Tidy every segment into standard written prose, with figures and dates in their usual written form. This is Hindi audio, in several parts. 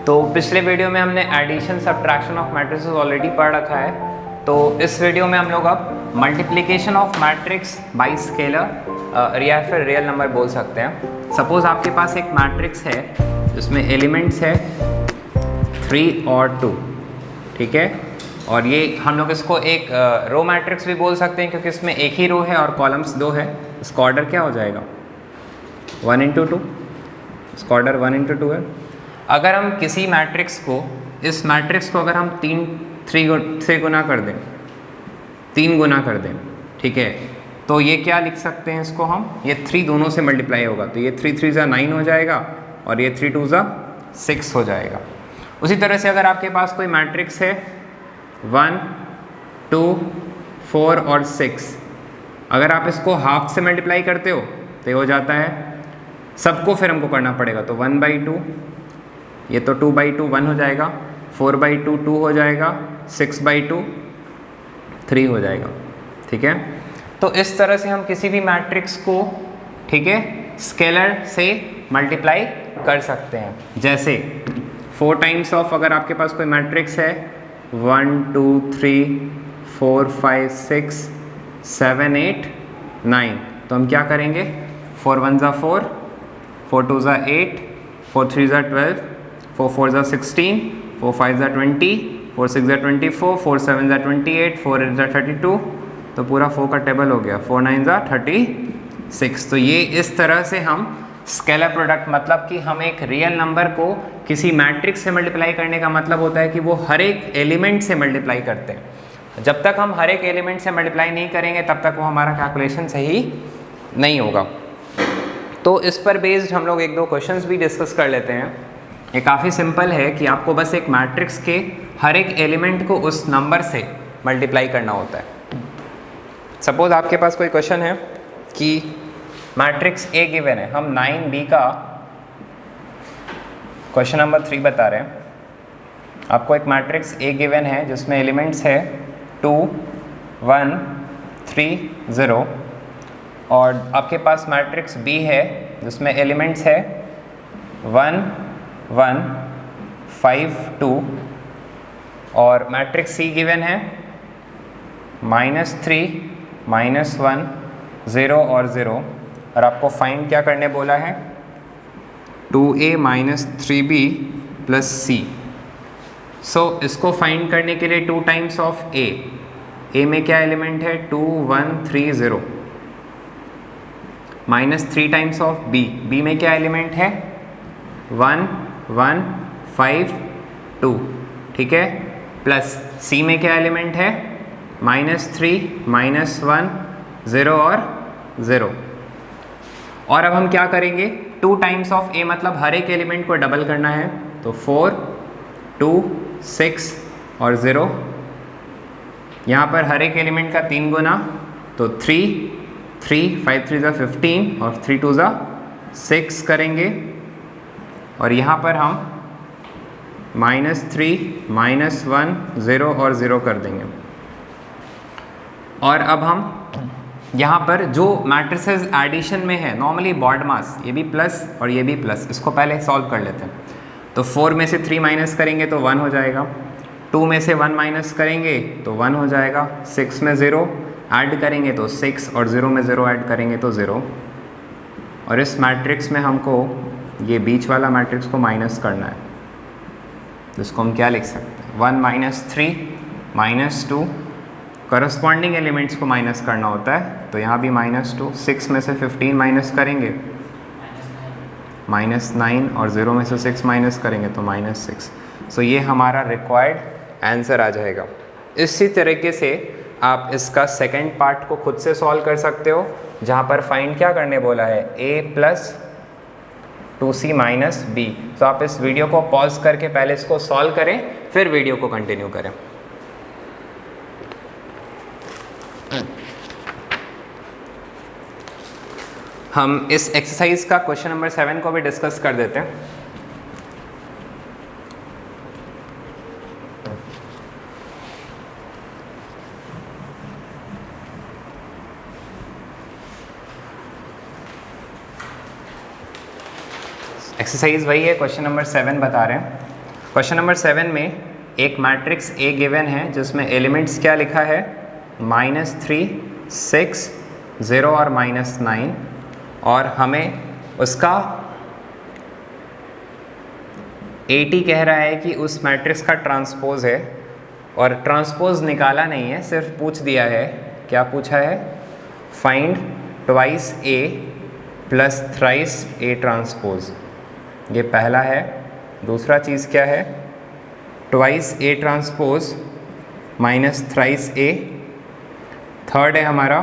तो पिछले वीडियो में हमने addition subtraction of matrices already पढ़ रखा है। तो इस वीडियो में हम लोग अब multiplication of matrix bye scalar या फिर रियल नंबर बोल सकते हैं। सपोज आपके पास एक मैट्रिक्स है जिसमें एलिमेंट्स है 3 और 2, ठीक है। और ये हम लोग इसको एक रो मैट्रिक्स भी बोल सकते हैं क्योंकि इसमें एक ही रो है और कॉलम्स 2 है। इसका ऑर्डर क्या हो जाएगा 1 into 2, इसका ऑर्डर 1 into 2 है। अगर हम किसी मैट्रिक्स को, इस मैट्रिक्स को अगर हम 3 गुना कर दें, 3 गुना कर दें, ठीक है, तो ये क्या लिख सकते हैं इसको हम, ये 3 दोनों से मल्टीप्लाई होगा तो ये 3 3 9 हो जाएगा और ये 3 2 6 हो जाएगा। उसी तरह से अगर आपके पास कोई मैट्रिक्स है 1 2 4 और 6, अगर आप इसको हाफ से मल्टीप्लाई करते हो तो ये हो जाता है, सबको फिर हमको करना पड़ेगा तो 1/2, ये तो 2/2 1 हो जाएगा, 4/2 2 हो जाएगा, 6/2 3 हो जाएगा, ठीक है। तो इस तरह से हम किसी भी मैट्रिक्स को, ठीक है, स्केलर से मल्टीप्लाई कर सकते हैं। जैसे 4 टाइम्स ऑफ, अगर आपके पास कोई मैट्रिक्स है 1 2 3 4 5 6 7 8 9, तो हम क्या करेंगे 4 1 4, 4 2 8, 4 3 12, 4 4 16, 4 5 20, 4 6 24, 4 7 28, 4 8 32, तो पूरा 4 का टेबल हो गया, 4 9 36। तो ये इस तरह से हम स्केलर प्रोडक्ट, मतलब कि हम एक रियल नंबर को किसी मैट्रिक्स से मल्टीप्लाई करने का मतलब होता है कि वो हर एक एलिमेंट से मल्टीप्लाई करते हैं। जब तक हम हर एक एलिमेंट से मल्टीप्लाई नहीं करेंगे तब तक वो हमारा कैलकुलेशन सही नहीं होगा। तो इस पर बेस्ड हम लोग एक दो क्वेश्चंस भी डिस्कस कर लेते हैं। ये काफ़ी सिंपल है कि आपको बस एक मैट्रिक्स के हर एक एलिमेंट को उस नंबर से मल्टीप्लाई करना होता है। सपोज आपके पास कोई क्वेश्चन है कि मैट्रिक्स ए गिवन है, हम 9b का क्वेश्चन नंबर 3 बता रहे हैं। आपको एक मैट्रिक्स ए गिवन है जिसमें एलिमेंट्स है 2 1 3 0, और आपके पास मैट्रिक्स बी है जिसमें एलिमेंट्स है 1 1 5 2, और मैट्रिक्स सी गिवन है -3 -1 0 और 0, और आपको फाइंड क्या करने बोला है 2a - 3b + c। सो इसको फाइंड करने के लिए 2 टाइम्स ऑफ a में क्या एलिमेंट है 2 1 3 0, -3 टाइम्स ऑफ b में क्या एलिमेंट है 1 1 5 2, ठीक है, प्लस c में क्या एलिमेंट है -3 -1 0 और 0। और अब हम क्या करेंगे 2 टाइम्स ऑफ a, मतलब हर एक एलिमेंट को डबल करना है, तो 4 2 6 और 0। यहाँ पर हर एक एलिमेंट का 3 गुना, तो 3 3 5 3 15 और 3 2 6 करेंगे, और यहाँ पर हम -3 -1 0 और 0 कर देंगे। और अब हम यहाँ पर जो मैट्रिसेस एडिशन में है, नॉर्मली बॉड मास, ये भी प्लस और ये भी प्लस, इसको पहले सॉल्व कर लेते हैं। तो 4 में से 3 माइनस करेंगे तो 1 हो जाएगा, 2 में से 1 माइनस करेंगे तो 1 हो जाएगा, 6 में 0 ऐड करेंगे तो 6, और 0 में 0 ऐड करेंगे तो 0। और इस मैट्रिक्स में हमको ये बीच वाला मैट्रिक्स को माइनस करना है, तो इसको हम क्या लिख सकते हैं 1 -3 -2, करस्पॉन्डिंग एलिमेंट्स को माइनस करना होता है, तो यहाँ भी -2, 6 में से 15 माइनस करेंगे -9, और 0 में से 6 माइनस करेंगे तो -6। सो ये हमारा रिक्वायर्ड आंसर आ जाएगा। इसी तरीके से आप इसका सेकंड पार्ट को खुद से सॉल्व कर सकते हो, जहाँ पर फाइंड क्या करने बोला है a + 2c - b। तो आप इस वीडियो को पॉज करके पहले इसको सॉल्व करें, फिर वीडियो को कंटिन्यू करें। हम इस एक्सरसाइज का क्वेश्चन नंबर 7 को भी डिस्कस कर देते हैं। एक्सरसाइज वही है, क्वेश्चन नंबर 7 बता रहे हैं। क्वेश्चन नंबर 7 में एक मैट्रिक्स ए गिवन है जिसमें एलिमेंट्स क्या लिखा है, -3, 6, 0 और -9, और हमें उसका 80 कह रहा है कि उस मैट्रिक्स का ट्रांसपोज है, और ट्रांसपोज निकाला नहीं है, सिर्फ पूछ दिया है। क्या पूछा है? Find twice A plus thrice A transpose. ये पहला है। दूसरा चीज़ क्या है? Twice A transpose minus thrice A. Third है हमारा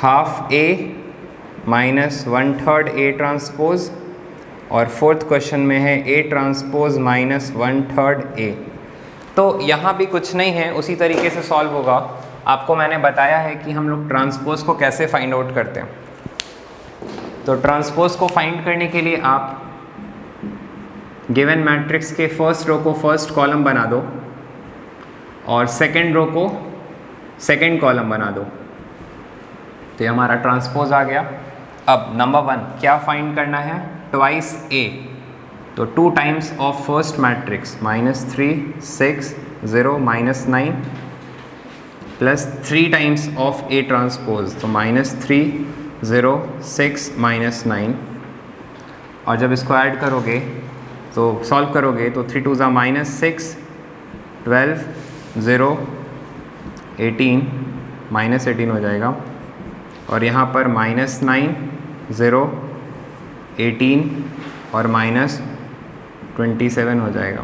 half A minus 1/3 A transpose. और फोर्थ क्वेश्चन में है ए ट्रांसपोज माइनस 1/3 ए। तो यहाँ भी कुछ नहीं है, उसी तरीके से सॉल्व होगा। आपको मैंने बताया है कि हम लोग ट्रांसपोज को कैसे फाइंड आउट करते हैं। तो ट्रांसपोज को फाइंड करने के लिए आप गिवन मैट्रिक्स के फर्स्ट रो को फर्स्ट कॉलम बना दो और सेकंड रो को सेकंड कॉलम बना दो। तो ये हमारा ट्रांसपोज आ गया। अब नंबर 1 क्या फाइंड करना है? ट्वाइस ए। तो 2 times of first matrix -3, 6, 0, -9 plus 3 times of A transpose, तो -3, 0, 6, -9। और जब इसको ऐड करोगे तो सॉल्व करोगे तो 3 2 ज़ा -6, 12, 0, 18, -18 हो जाएगा। और यहाँ पर -9, 0, 18 और -27 हो जाएगा।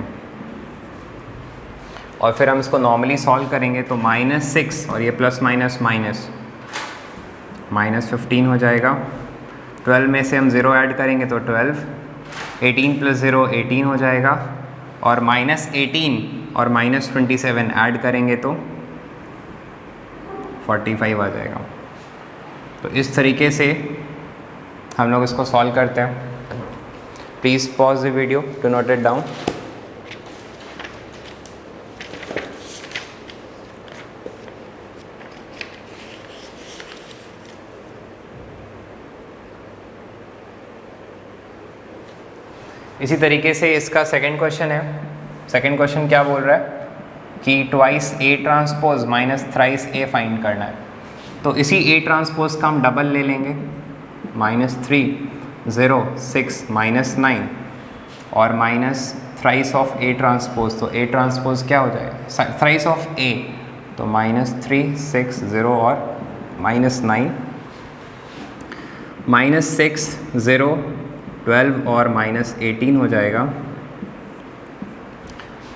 और फिर हम इसको नॉर्मली सॉल्व करेंगे तो -6 और ये प्लस माइनस माइनस -15 हो जाएगा। 12 में से हम 0 ऐड करेंगे तो 12, 18 + 0 18 हो जाएगा। और -18 और -27 ऐड करेंगे तो 45 आ जाएगा। तो इस तरीके से हम लोग इसको सॉल्व करते हैं। Please pause the video to note it down. इसी तरीके से इसका सेकंड क्वेश्चन है। सेकंड क्वेश्चन क्या बोल रहा है कि twice A transpose minus thrice A find करना है। तो इसी ए ट्रांसपोज का हम डबल ले लेंगे, -3, 0, 6, -9 और minus thrice of A transpose. तो ए ट्रांसपोज क्या हो जाएगा? थ्राइस ऑफ ए, तो -3, 6, 0 और -9, -6, 0, 12 और -18 हो जाएगा।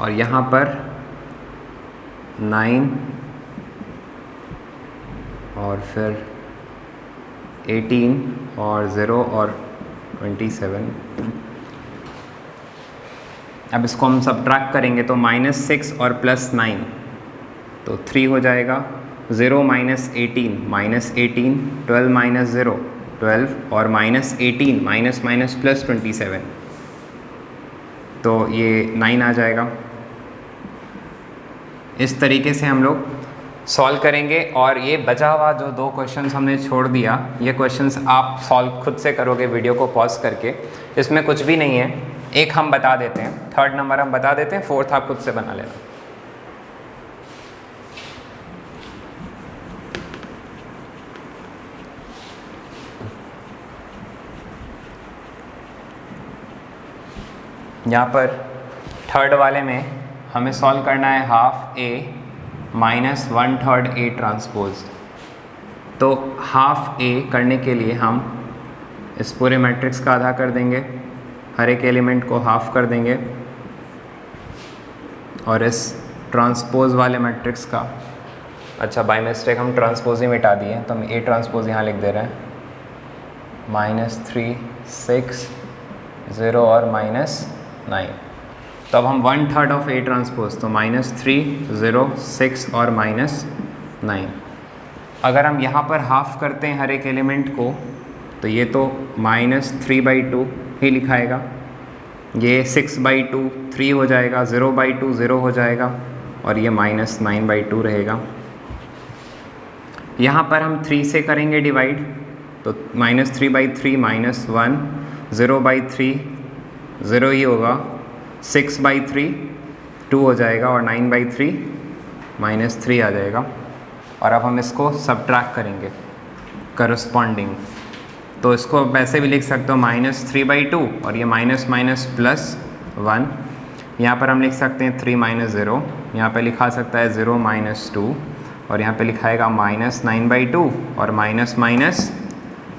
और यहाँ पर 9 और फिर 18 और 0 और 27। अब इसको हम सब्ट्रैक्ट करेंगे तो -6 और +9 तो 3 हो जाएगा। 0 -18, -18, 12 - 0 12 और -18 माइनस प्लस 27, तो ये 9 आ जाएगा। इस तरीके से हम लोग सॉल्व करेंगे। और ये बचा हुआ जो 2 क्वेश्चंस हमने छोड़ दिया, ये क्वेश्चंस आप सॉल्व खुद से करोगे वीडियो को पॉज करके। इसमें कुछ भी नहीं है, एक हम बता देते हैं, 3rd नंबर हम बता देते हैं, 4th आप खुद से बना लेना। यहाँ पर 3rd वाले में हमें सॉल्व करना है half A minus 1/3 A transpose. तो हाफ ए करने के लिए हम इस पूरे मैट्रिक्स का आधा कर देंगे, हर एक एलिमेंट को हाफ कर देंगे, और इस ट्रांसपोज वाले मैट्रिक्स का, अच्छा बाय मिस्टेक हम ट्रांसपोज ही मिटा दिए, तो हम ए ट्रांसपोज यहाँ लिख दे रहे हैं, -3, 6, 0 और -9। तो अब हम 1/3 ऑफ ए ट्रांसपोज, तो -3, 0, 6 और -9। अगर हम यहाँ पर हाफ करते हैं हर एक एलिमेंट को, तो ये तो -3/2 ही लिखाएगा, ये 6/2 3 हो जाएगा, 0/2 0 हो जाएगा, और ये -9/2 रहेगा। यहाँ पर हम 3 से करेंगे डिवाइड, तो -3/3 -1, 0/3 0 ही होगा, 6/3 2 हो जाएगा और 9/3 -3 आ जाएगा। और अब हम इसको सब्ट्रैक्ट करेंगे करस्पॉन्डिंग, तो इसको वैसे भी लिख सकते हो -3/2 और ये माइनस माइनस प्लस 1, यहाँ पर हम लिख सकते हैं 3 - 0, यहाँ पे लिखा सकता है 0 - 2 और यहाँ पे लिखाएगा -9/2 और माइनस माइनस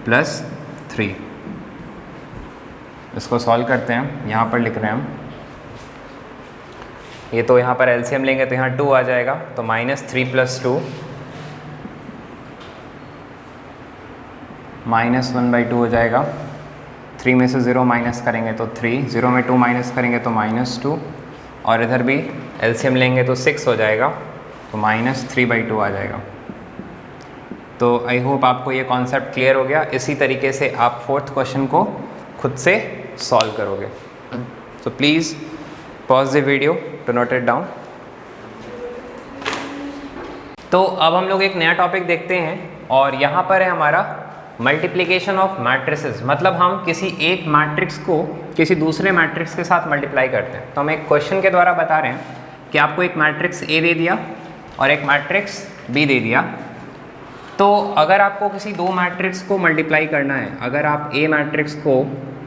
प्लस 3। इसको सॉल्व करते हैं, यहाँ पर लिख रहे हैं हम, ये तो यहाँ पर एलसीएम लेंगे तो यहाँ 2 आ जाएगा, तो -3 + 2 -1/2 हो जाएगा। 3 में से 0 माइनस करेंगे तो 3, 0 में 2 माइनस करेंगे तो -2 और इधर भी एलसीएम लेंगे तो 6 हो जाएगा, तो -3/2 आ जाएगा। तो आई होप आपको ये कॉन्सेप्ट क्लियर हो गया। इसी तरीके से आप 4th क्वेश्चन को खुद से सॉल्व करोगे। तो please pause the video to note it down. तो अब हम लोग एक नया टॉपिक देखते हैं और यहाँ पर है हमारा मल्टीप्लिकेशन ऑफ मैट्रिसेस, मतलब हम किसी एक मैट्रिक्स को किसी दूसरे मैट्रिक्स के साथ मल्टीप्लाई करते हैं। तो हम एक क्वेश्चन के द्वारा बता रहे हैं कि आपको एक मैट्रिक्स ए दे दिया और एक मैट्रिक्स बी दे दिया, तो अगर आपको किसी दो मैट्रिक्स को मल्टीप्लाई करना है, अगर आप ए मैट्रिक्स को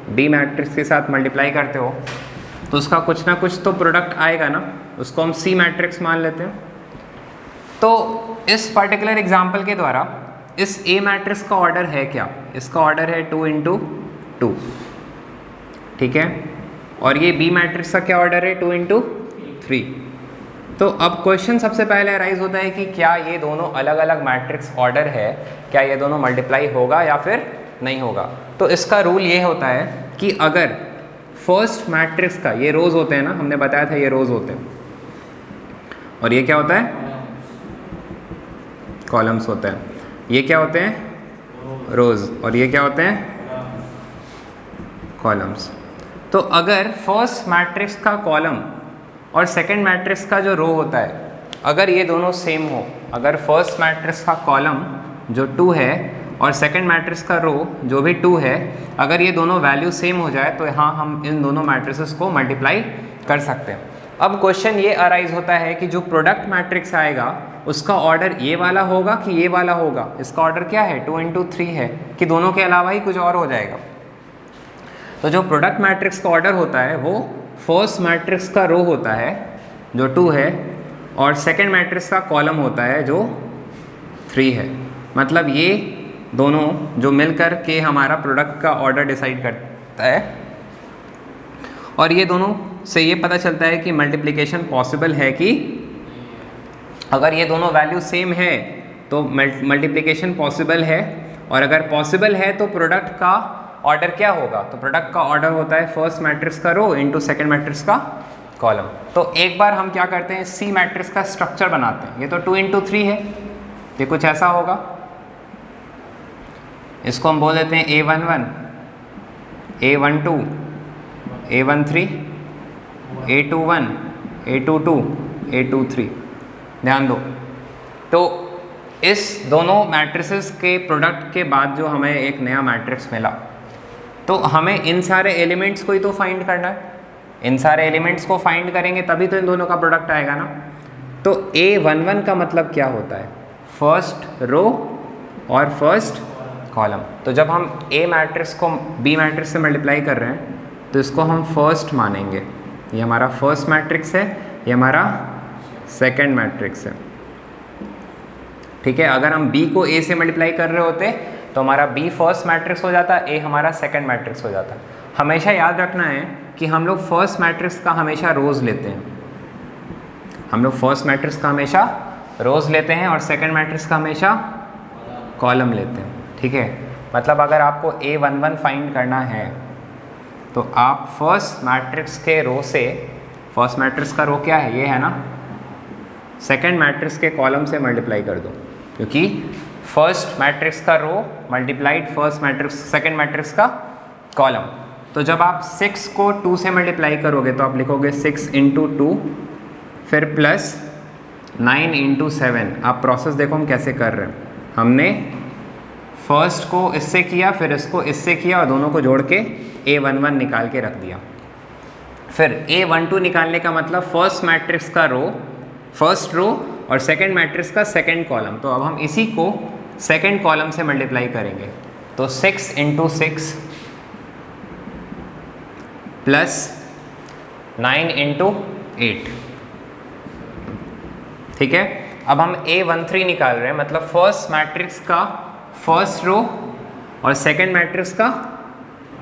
बी मैट्रिक्स के साथ मल्टीप्लाई करते हो तो उसका कुछ ना कुछ तो प्रोडक्ट आएगा ना, उसको हम सी मैट्रिक्स मान लेते हैं। तो इस पर्टिकुलर एग्जाम्पल के द्वारा इस ए मैट्रिक्स का ऑर्डर है क्या, इसका ऑर्डर है 2 × 2, ठीक है, और ये बी मैट्रिक्स का क्या ऑर्डर है 2 × 3। तो अब क्वेश्चन सबसे पहले अराइज होता है कि क्या ये दोनों अलग अलग मैट्रिक्स ऑर्डर है, क्या ये दोनों मल्टीप्लाई होगा या फिर नहीं होगा। तो इसका रूल ये होता है कि अगर फर्स्ट मैट्रिक्स का, ये रोज होते हैं ना, हमने बताया था ये रोज होते हैं, और ये क्या होता है कॉलम्स होते हैं, ये क्या होते हैं रोज और ये क्या होते हैं कॉलम्स। तो अगर फर्स्ट मैट्रिक्स का कॉलम और सेकंड मैट्रिक्स का जो रो होता है, अगर ये दोनों सेम हो, अगर फर्स्ट मैट्रिक्स का कॉलम जो 2 है और सेकंड मैट्रिक्स का रो जो भी 2 है, अगर ये दोनों वैल्यू सेम हो जाए तो यहाँ हम इन दोनों मैट्रिसेस को मल्टीप्लाई कर सकते हैं। अब क्वेश्चन ये अराइज होता है कि जो प्रोडक्ट मैट्रिक्स आएगा उसका ऑर्डर ये वाला होगा कि ये वाला होगा। इसका ऑर्डर क्या है 2 × 3 है कि दोनों के अलावा ही कुछ और हो जाएगा। तो जो प्रोडक्ट मैट्रिक्स का ऑर्डर होता है वो फर्स्ट मैट्रिक्स का रो होता है जो 2 है और सेकंड मैट्रिक्स का कॉलम होता है जो 3 है। मतलब ये दोनों जो मिलकर के हमारा प्रोडक्ट का ऑर्डर डिसाइड करता है, और ये दोनों से ये पता चलता है कि मल्टीप्लिकेशन पॉसिबल है कि अगर ये दोनों वैल्यू सेम है तो मल्टीप्लिकेशन पॉसिबल है, और अगर पॉसिबल है तो प्रोडक्ट का ऑर्डर क्या होगा, तो प्रोडक्ट का ऑर्डर होता है फर्स्ट मैट्रिक्स का रो इंटू सेकंड मैट्रिक्स का कॉलम। तो एक बार हम क्या करते हैं सी मैट्रिक्स का स्ट्रक्चर बनाते हैं। ये तो 2 × 3 है, ये कुछ ऐसा होगा, इसको हम बोल देते हैं A11, A12, A13, A21, A22, A23। ध्यान दो, तो इस दोनों मैट्रिसेस के प्रोडक्ट के बाद जो हमें एक नया मैट्रिक्स मिला, तो हमें इन सारे एलिमेंट्स को ही तो फाइंड करना है। इन सारे एलिमेंट्स को फाइंड करेंगे तभी तो इन दोनों का प्रोडक्ट आएगा ना। तो A11 का मतलब क्या होता है, फर्स्ट रो और फर्स्ट कॉलम। तो जब हम ए मैट्रिक्स को बी मैट्रिक्स से मल्टीप्लाई कर रहे हैं तो इसको हम फर्स्ट मानेंगे, ये हमारा फर्स्ट मैट्रिक्स है, ये हमारा सेकंड मैट्रिक्स है, ठीक है। अगर हम बी को ए से मल्टीप्लाई कर रहे होते तो हमारा बी फर्स्ट मैट्रिक्स हो जाता, ए हमारा सेकंड मैट्रिक्स हो जाता। हमेशा याद रखना है कि हम लोग फर्स्ट मैट्रिक्स का हमेशा रोज लेते हैं, हम लोग फर्स्ट मैट्रिक्स का हमेशा रोज लेते हैं और सेकंड मैट्रिक्स का हमेशा कॉलम लेते हैं, ठीक है। मतलब अगर आपको A11 फाइंड करना है तो आप फर्स्ट मैट्रिक्स के रो से, फर्स्ट मैट्रिक्स का रो क्या है, ये है ना, सेकंड मैट्रिक्स के कॉलम से मल्टीप्लाई कर दो, क्योंकि फर्स्ट मैट्रिक्स का row multiplied first matrix second matrix का कॉलम। तो जब आप 6 को 2 से मल्टीप्लाई करोगे तो आप लिखोगे 6 × 2, फिर प्लस 9 × 7। आप प्रोसेस देखो हम कैसे कर रहे हैं, हमने फर्स्ट को इससे किया, फिर इसको इससे किया और दोनों को जोड़ के A11 निकाल के रख दिया। फिर A12 निकालने का मतलब फर्स्ट मैट्रिक्स का रो, फर्स्ट रो और सेकंड मैट्रिक्स का सेकंड कॉलम। तो अब हम इसी को सेकंड कॉलम से मल्टीप्लाई करेंगे। तो 6 × 6 प्लस 9 × 8, ठीक है। अब हम A13 निकाल रहे हैं, मतलब फर्स्ट मैट्रिक्स का फर्स्ट रो और सेकंड मैट्रिक्स का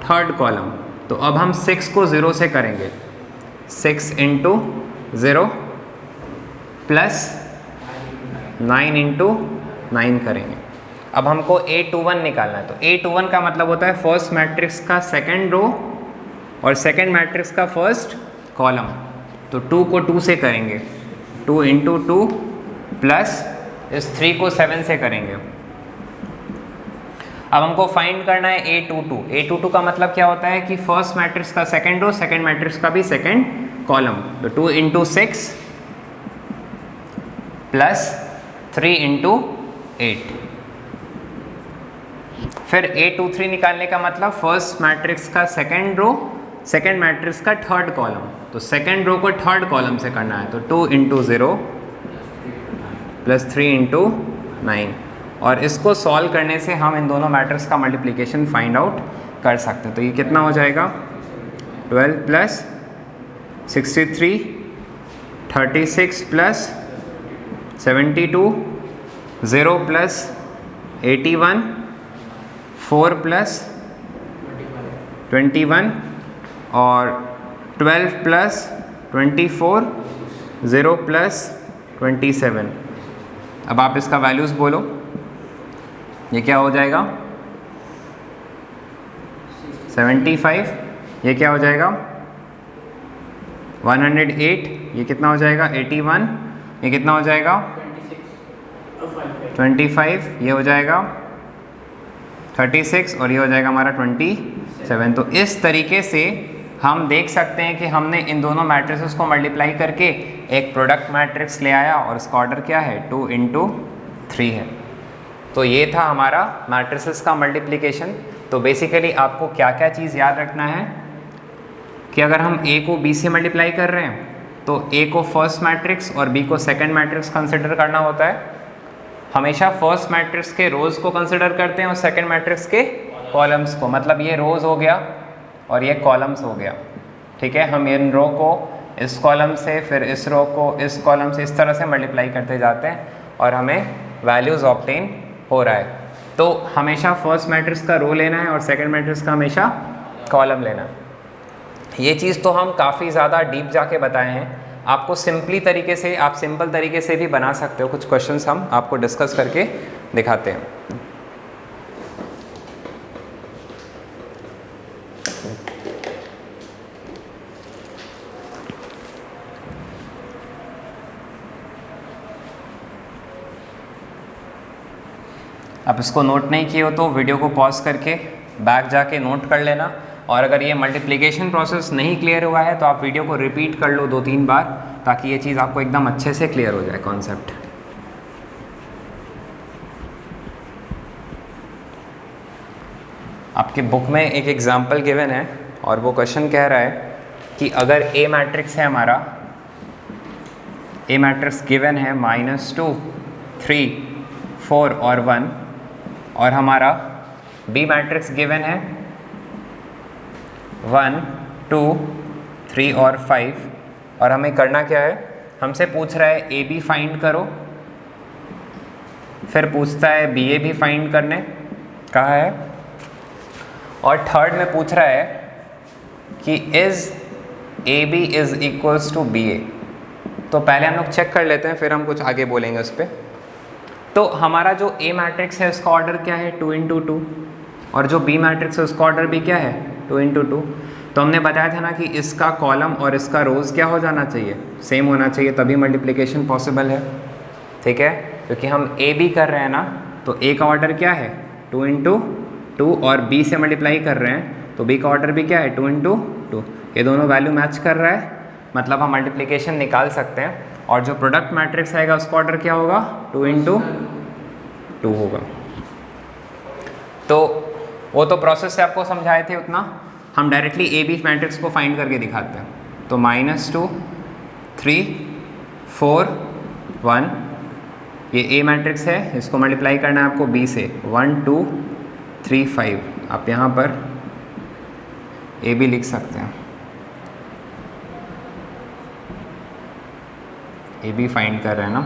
थर्ड कॉलम। तो अब हम 6 को 0 से करेंगे, 6 × 0 प्लस 9 × 9 करेंगे। अब हमको A21 निकालना है। तो A21 का मतलब होता है फर्स्ट मैट्रिक्स का सेकंड रो और सेकंड मैट्रिक्स का फर्स्ट कॉलम। तो 2 को 2 से करेंगे, 2 × 2 प्लस इस 3 को 7 से करेंगे। अब हमको फाइंड करना है A22। A22 का मतलब क्या होता है कि फर्स्ट मैट्रिक्स का सेकंड रो, सेकंड मैट्रिक्स का भी सेकंड कॉलम। तो 2 × 6 प्लस 3 × 8। फिर A23 निकालने का मतलब फर्स्ट मैट्रिक्स का सेकंड रो, सेकंड मैट्रिक्स का थर्ड कॉलम। तो सेकंड रो को थर्ड कॉलम से करना है। तो 2 × 0 प्लस 3 × 9। और इसको सॉल्व करने से हम इन दोनों मैट्रिक्स का मल्टीप्लिकेशन फाइंड आउट कर सकते हैं। तो ये कितना हो जाएगा, 12 प्लस 63, 36 प्लस 72, 0 प्लस 81, 4 प्लस 21 और 12 प्लस 24, 0 प्लस 27। अब आप इसका वैल्यूज़ बोलो, ये क्या हो जाएगा 75, ये क्या हो जाएगा 108, ये कितना हो जाएगा 81, ये कितना हो जाएगा 25, ये हो जाएगा 36 और ये हो जाएगा हमारा 27। तो इस तरीके से हम देख सकते हैं कि हमने इन दोनों मैट्रिसेस को मल्टीप्लाई करके एक प्रोडक्ट मैट्रिक्स ले आया और इसका ऑर्डर क्या है 2 × 3 है। तो ये था हमारा मैट्रिसेस का मल्टीप्लिकेशन। तो बेसिकली आपको क्या क्या चीज़ याद रखना है कि अगर हम A को B से मल्टीप्लाई कर रहे हैं तो A को फर्स्ट मैट्रिक्स और B को सेकंड मैट्रिक्स कंसिडर करना होता है। हमेशा फर्स्ट मैट्रिक्स के रोज़ को कंसिडर करते हैं और सेकंड मैट्रिक्स के कॉलम्स को। मतलब ये रोज़ हो गया और ये कॉलम्स हो गया, ठीक है। हम इन रो को इस कॉलम से, फिर इस रो को इस कॉलम से, इस तरह से मल्टीप्लाई करते जाते हैं और हमें वैल्यूज़ ऑब्टेन हो रहा है। तो हमेशा फर्स्ट मैट्रिक्स का रो लेना है और सेकंड मैट्रिक्स का हमेशा कॉलम लेना है। ये चीज़ तो हम काफ़ी ज़्यादा डीप जाके बताए हैं। आपको सिंपल तरीके से भी बना सकते हो। कुछ क्वेश्चंस हम आपको डिस्कस करके दिखाते हैं। आप इसको नोट नहीं किए हो तो वीडियो को पॉज करके बैक जाके नोट कर लेना। और अगर ये मल्टीप्लिकेशन प्रोसेस नहीं क्लियर हुआ है तो आप वीडियो को रिपीट कर लो 2-3 बार, ताकि ये चीज़ आपको एकदम अच्छे से क्लियर हो जाए कॉन्सेप्ट। आपके बुक में एक एग्जाम्पल गिवन है और वो क्वेश्चन कह रहा है कि अगर A मैट्रिक्स है हमारा, A मैट्रिक्स गिवन है -2, 3, 4 और 1, और हमारा B मैट्रिक्स गिवन है 1, 2, 3 और 5, और हमें करना क्या है, हमसे पूछ रहा है AB फाइंड करो, फिर पूछता है BA भी फाइंड करने कहा है, और थर्ड में पूछ रहा है कि is AB is equals to BA। तो पहले हम लोग चेक कर लेते हैं, फिर हम कुछ आगे बोलेंगे उस पर। तो हमारा जो A मैट्रिक्स है उसका ऑर्डर क्या है 2 × 2, और जो B मैट्रिक्स है उसका ऑर्डर भी क्या है 2 × 2। तो हमने बताया था ना कि इसका कॉलम और इसका रोज़ क्या हो जाना चाहिए, सेम होना चाहिए, तभी मल्टीप्लिकेशन पॉसिबल है, ठीक है। क्योंकि हम A B कर रहे हैं ना, तो A का ऑर्डर क्या है 2 × 2 और B से मल्टीप्लाई कर रहे हैं तो B का ऑर्डर भी क्या है 2 × 2। ये दोनों वैल्यू मैच कर रहा है, मतलब हम मल्टीप्लिकेशन निकाल सकते हैं। और जो प्रोडक्ट मैट्रिक्स आएगा उसका ऑर्डर क्या होगा 2 × 2 होगा। तो वो तो प्रोसेस से आपको समझाए थे उतना, हम डायरेक्टली AB मैट्रिक्स को फाइंड करके दिखाते हैं। तो -2 3 4 1, ये ए मैट्रिक्स है, इसको मल्टीप्लाई करना है आपको बी से 1 2 3 5। आप यहाँ पर ए भी लिख सकते हैं, ए बी फाइंड कर रहे हैं ना।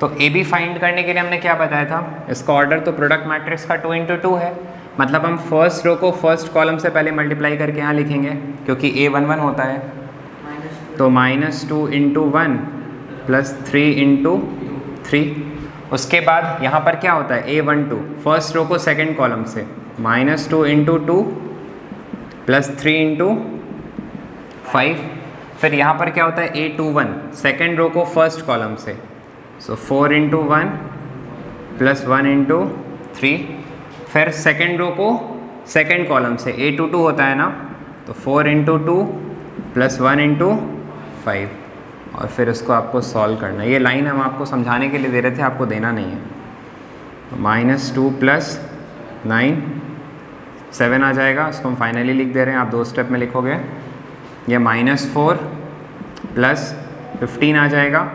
तो ए बी फाइंड करने के लिए हमने क्या बताया था, इसका ऑर्डर तो प्रोडक्ट मैट्रिक्स का 2 × 2 है, मतलब हम फर्स्ट रो को फर्स्ट कॉलम से पहले मल्टीप्लाई करके यहाँ लिखेंगे क्योंकि ए 1 1 होता है। तो -2 × 1 + 3 × 3। उसके बाद यहाँ पर क्या होता है A12 फर्स्ट रो को सेकंड कॉलम से -2 × 2 + 3 × 5। फिर यहाँ पर क्या होता है A21 सेकंड रो को फर्स्ट कॉलम से, सो 4 × 1 + 1 × 3। फिर सेकंड रो को सेकंड कॉलम से A22 होता है ना, तो 4 × 2 + 1 × 5। और फिर इसको आपको सॉल्व करना है। ये लाइन हम आपको समझाने के लिए दे रहे थे, आपको देना नहीं है। -2 + 9 7 आ जाएगा, इसको हम फाइनली लिख दे रहे हैं, आप 2 स्टेप में लिखोगे। ये -4 + 15 आ जाएगा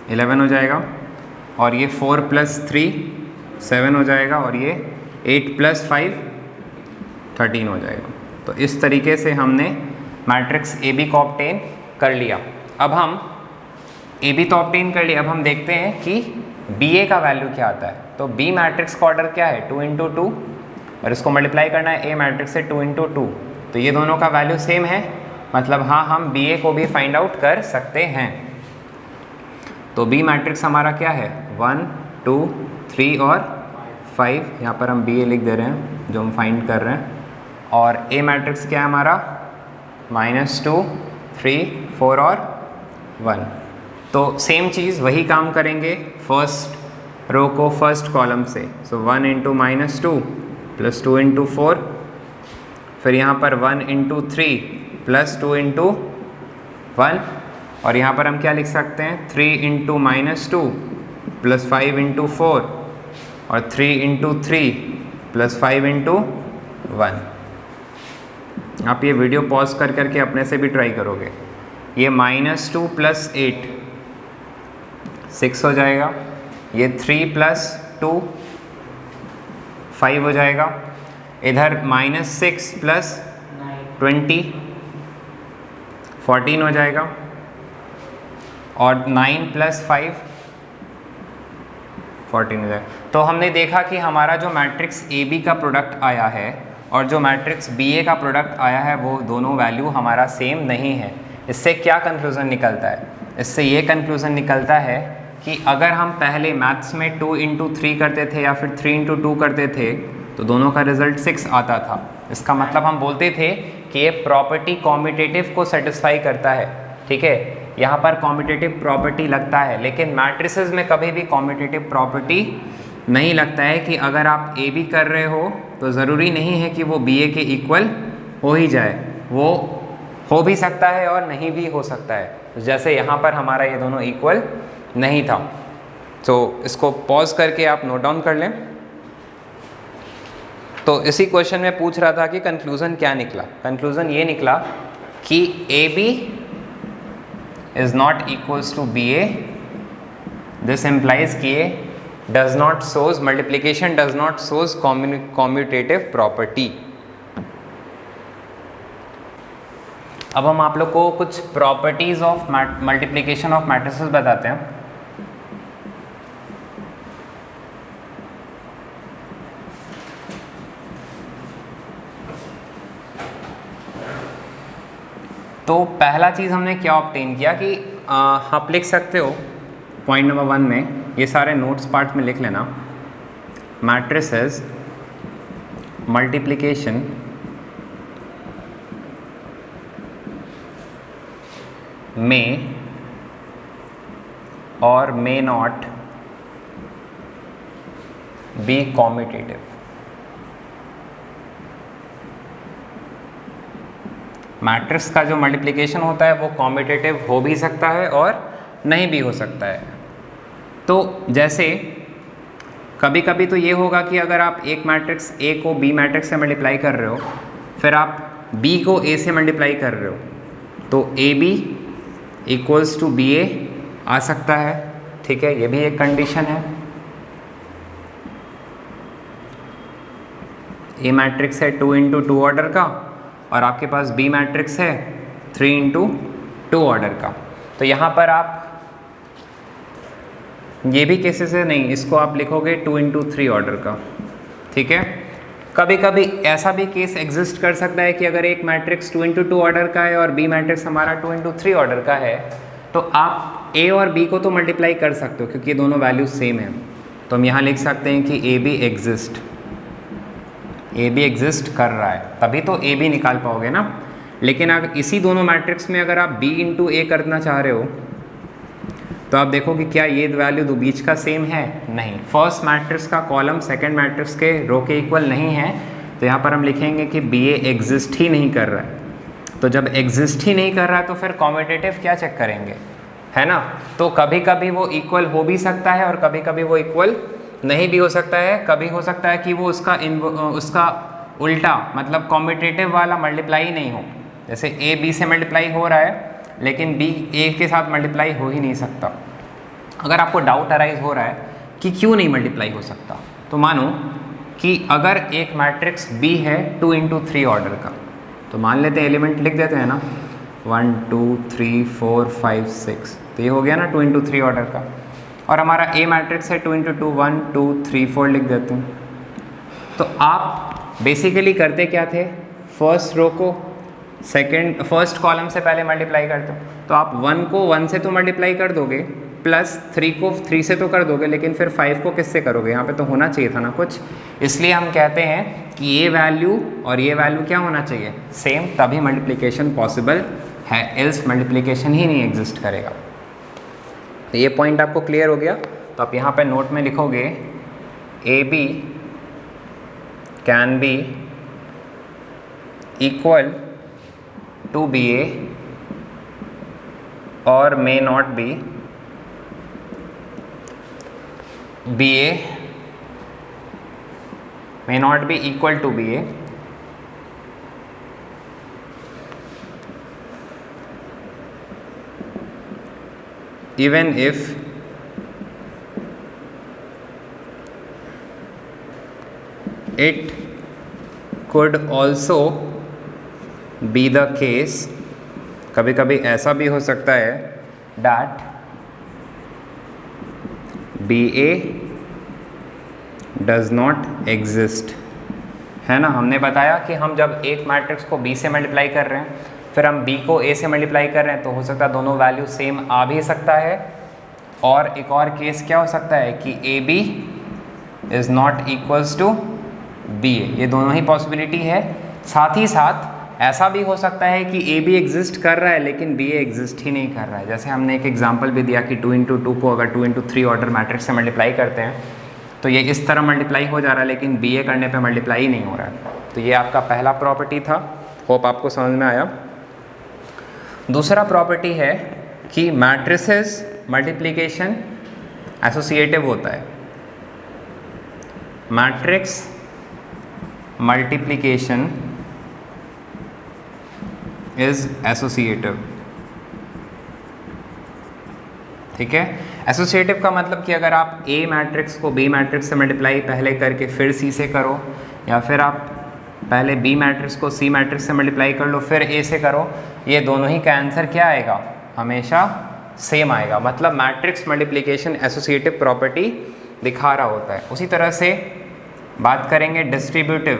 11 हो जाएगा, और ये 4 + 3 7 हो जाएगा, और ये 8 + 5 13 हो जाएगा। तो इस तरीके से हमने मैट्रिक्स ए बी को ऑब्टेन कर लिया। अब हम ए बी तो ऑब्टेन कर लिया, अब हम देखते हैं कि बी ए का वैल्यू क्या आता है। तो बी मैट्रिक्स का ऑर्डर क्या है 2 × 2, और इसको मल्टीप्लाई करना है ए मैट्रिक्स से 2 × 2। तो ये दोनों का वैल्यू सेम है, मतलब हाँ हम बी ए को भी फाइंड आउट कर सकते हैं। तो बी मैट्रिक्स हमारा क्या है 1 2 3 और 5, यहाँ पर हम बी ए लिख दे रहे हैं जो हम फाइंड कर रहे हैं। और ए मैट्रिक्स क्या है हमारा -2 3 4 और 1। तो सेम चीज़ वही काम करेंगे फर्स्ट रो को फर्स्ट कॉलम से, सो 1 × -2 + 2 × 4। फिर यहाँ पर 1 × 3 + 2 × 1, और यहाँ पर हम क्या लिख सकते हैं 3 × -2 + 5 × 4, और 3 × 3 + 5 × 1। आप ये वीडियो पॉज कर करके अपने से भी ट्राई करोगे। ये -2 + 8 6 हो जाएगा, ये 3 + 2 5 हो जाएगा, इधर -6 + 20 14 हो जाएगा, और 9 + 5 14 हो जाएगा। तो हमने देखा कि हमारा जो मैट्रिक्स ए बी का प्रोडक्ट आया है और जो मैट्रिक्स बी ए का प्रोडक्ट आया है वो दोनों वैल्यू हमारा सेम नहीं है। इससे क्या कंक्लूज़न निकलता है, इससे ये कंक्लूज़न निकलता है कि अगर हम पहले मैथ्स में 2 × 3 करते थे या फिर 3 × 2 करते थे तो दोनों का रिजल्ट 6 आता था। इसका मतलब हम बोलते थे कि ये प्रॉपर्टी कॉम्यूटेटिव को सेटिस्फाई करता है, ठीक है, यहाँ पर कॉम्यूटेटिव प्रॉपर्टी लगता है। लेकिन मैट्रिसेस में कभी भी कॉम्यूटेटिव प्रॉपर्टी नहीं लगता है कि अगर आप ए बी कर रहे हो तो ज़रूरी नहीं है कि वो बी ए के इक्वल हो ही जाए, वो हो भी सकता है और नहीं भी हो सकता है। तो जैसे यहाँ पर हमारा ये दोनों इक्वल नहीं था। तो इसको पॉज करके आप नोट डाउन कर लें। तो इसी क्वेश्चन में पूछ रहा था कि कंक्लूज़न क्या निकला। कंक्लूज़न ये निकला कि A B is not equals to B A. This implies कि A does not shows multiplication does not shows commutative property. अब हम आप लोग को कुछ properties of multiplication of matrices बताते हैं। तो पहला चीज़ हमने क्या ऑब्टेन किया कि आप लिख सकते हो पॉइंट नंबर 1 में, ये सारे नोट्स पार्ट में लिख लेना, मैट्रिसेस मल्टीप्लिकेशन में और may not be commutative. Matrix का जो मल्टीप्लिकेशन होता है वो कॉम्यूटेटिव हो भी सकता है और नहीं भी हो सकता है। तो जैसे कभी कभी तो ये होगा कि अगर आप एक मैट्रिक्स ए को बी मैट्रिक्स से मल्टीप्लाई कर रहे हो, फिर आप बी को ए से मल्टीप्लाई कर रहे हो तो A B equals to B A आ सकता है, ठीक है, ये भी एक कंडीशन है। ए मैट्रिक्स है 2 इंटू 2 ऑर्डर का और आपके पास बी मैट्रिक्स है 3 इंटू 2 ऑर्डर का। तो यहाँ पर आप ये भी केसेस है, नहीं इसको आप लिखोगे 2 इंटू 3 ऑर्डर का, ठीक है। कभी कभी ऐसा भी केस एग्जिस्ट कर सकता है कि अगर एक मैट्रिक्स 2 इंटू 2 ऑर्डर का है और बी मैट्रिक्स हमारा 2 इंटू 3 ऑर्डर का है तो आप ए और बी को तो मल्टीप्लाई कर सकते हो क्योंकि ये दोनों वैल्यूज सेम है। तो हम यहाँ लिख सकते हैं कि ए बी एग्जिस्ट कर रहा है, तभी तो ए बी निकाल पाओगे ना। लेकिन अगर इसी दोनों मैट्रिक्स में अगर आप बी इंटू ए करना चाह रहे हो तो आप देखो कि क्या ये वैल्यू दो बीच का सेम है, नहीं। फर्स्ट मैट्रिक्स का कॉलम सेकंड मैट्रिक्स के रो के इक्वल नहीं है, तो यहाँ पर हम लिखेंगे कि बी ए एग्जिस्ट ही नहीं कर रहा है। तो जब एग्जिस्ट ही नहीं कर रहा है तो फिर कॉम्यूटेटिव क्या चेक करेंगे, है ना। तो कभी कभी वो इक्वल हो भी सकता है और कभी कभी वो इक्वल नहीं भी हो सकता है। कभी हो सकता है कि वो उसका उल्टा मतलब कॉम्यूटेटिव वाला मल्टीप्लाई नहीं हो, जैसे ए बी से मल्टीप्लाई हो रहा है लेकिन बी ए के साथ मल्टीप्लाई हो ही नहीं सकता। अगर आपको डाउट अराइज हो रहा है कि क्यों नहीं मल्टीप्लाई हो सकता, तो मानो कि अगर एक मैट्रिक्स बी है 2 इंटू 3 ऑर्डर का, तो मान लेते हैं एलिमेंट लिख देते हैं ना 1 2 3 4 5 6, तो ये हो गया ना 2 इंटू 3 ऑर्डर का। और हमारा ए मैट्रिक्स है 2 इंटू 2 1 2 3 4 लिख देते हैं। तो आप बेसिकली करते क्या थे, फर्स्ट रो को फर्स्ट कॉलम से पहले मल्टीप्लाई करते हो, तो आप 1 को 1 से तो मल्टीप्लाई कर दोगे, प्लस 3 को 3 से तो कर दोगे, लेकिन फिर 5 को किससे करोगे, यहाँ पे तो होना चाहिए था ना कुछ। इसलिए हम कहते हैं कि ये वैल्यू और ये वैल्यू क्या होना चाहिए, सेम, तभी मल्टीप्लिकेशन पॉसिबल है, एल्स मल्टीप्लिकेशन ही नहीं एग्जिस्ट करेगा। तो ये पॉइंट आपको क्लियर हो गया। तो आप यहाँ पे नोट में लिखोगे A B can be equal to B A और may not be BA may not be equal to BA even if it could also be the case, कभी कभी ऐसा भी हो सकता है that BA does not exist, है ना। हमने बताया कि हम जब एक मैट्रिक्स को B से मल्टीप्लाई कर रहे हैं फिर हम B को A से मल्टीप्लाई कर रहे हैं, तो हो सकता है दोनों वैल्यू सेम आ भी सकता है। और एक और केस क्या हो सकता है कि AB is not equals to BA, ये दोनों ही पॉसिबिलिटी है। साथ ही साथ ऐसा भी हो सकता है कि ए बी एग्जिस्ट कर रहा है लेकिन बी ए एग्जिस्ट ही नहीं कर रहा है। जैसे हमने एक एग्जांपल भी दिया कि 2 इंटू 2 को अगर 2 इंटू 3 ऑर्डर मैट्रिक्स से मल्टीप्लाई करते हैं तो ये इस तरह मल्टीप्लाई हो जा रहा है लेकिन बी ए करने पे मल्टीप्लाई ही नहीं हो रहा है। तो ये आपका पहला प्रॉपर्टी था, होप आपको समझ में आया। दूसरा प्रॉपर्टी है कि मैट्रिसेस मल्टीप्लिकेशन एसोसिएटिव होता है। मैट्रिक्स मल्टीप्लिकेशन इज एसोसिएटिव, ठीक है। एसोसिएटिव का मतलब कि अगर आप ए मैट्रिक्स को बी मैट्रिक्स से मल्टीप्लाई पहले करके फिर सी से करो, या फिर आप पहले बी मैट्रिक्स को सी मैट्रिक्स से मल्टीप्लाई कर लो फिर ए से करो, ये दोनों ही का आंसर क्या आएगा, हमेशा सेम आएगा। मतलब मैट्रिक्स मल्टीप्लिकेशन एसोसिएटिव प्रॉपर्टी दिखा रहा होता है। उसी तरह से बात करेंगे डिस्ट्रीब्यूटिव,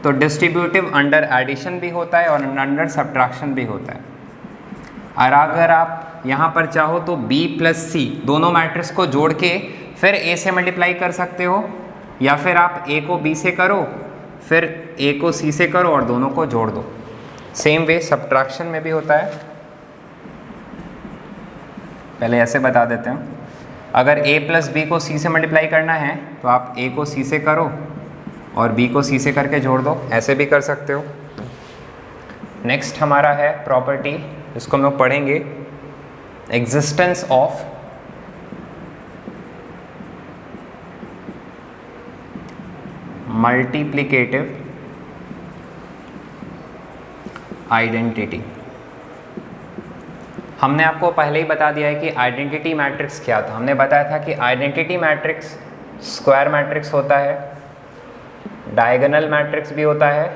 तो डिस्ट्रीब्यूटिव अंडर एडिशन भी होता है और अंडर सब्ट्रैक्शन भी होता है। और अगर आप यहाँ पर चाहो तो B प्लस सी दोनों मैट्रिक्स को जोड़ के फिर A से मल्टीप्लाई कर सकते हो, या फिर आप A को B से करो फिर A को C से करो और दोनों को जोड़ दो। सेम वे सब्ट्रैक्शन में भी होता है। पहले ऐसे बता देते हैं, अगर A प्लस B को C से मल्टीप्लाई करना है तो आप A को C से करो और B को C से करके जोड़ दो, ऐसे भी कर सकते हो। नेक्स्ट हमारा है प्रॉपर्टी, इसको हम लोग पढ़ेंगे, एग्जिस्टेंस ऑफ मल्टीप्लिकेटिव आइडेंटिटी। हमने आपको पहले ही बता दिया है कि आइडेंटिटी मैट्रिक्स क्या था। हमने बताया था कि आइडेंटिटी मैट्रिक्स स्क्वायर मैट्रिक्स होता है, डायगोनल मैट्रिक्स भी होता है,